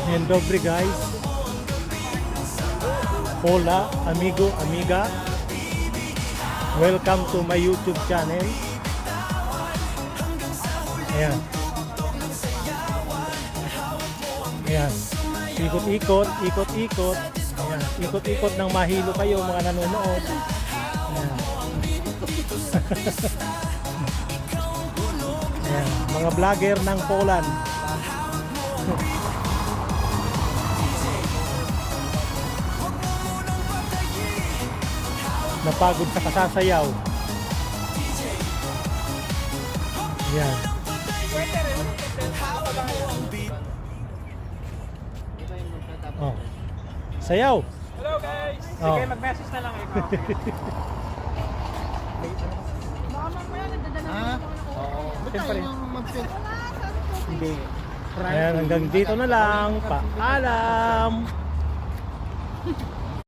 And dobre guys. Hola, amigo, amiga. Welcome to my YouTube channel. Ayan. Ayan. Ikot-ikot, ikot-ikot. Ayan. Ikot-ikot ng mahilo kayo mga nanonood. Ayan. Ayan. Mga vlogger ng Poland. Napagod sa kasasayaw. Ayan. Oh. Sayaw. Hello guys! Oh. Sige, mag-message na lang kayo. Baka mamaya nagdadala Ha? Oo. Siyempre. Hindi. Friday. Ayan, hanggang dito na lang. Paalam.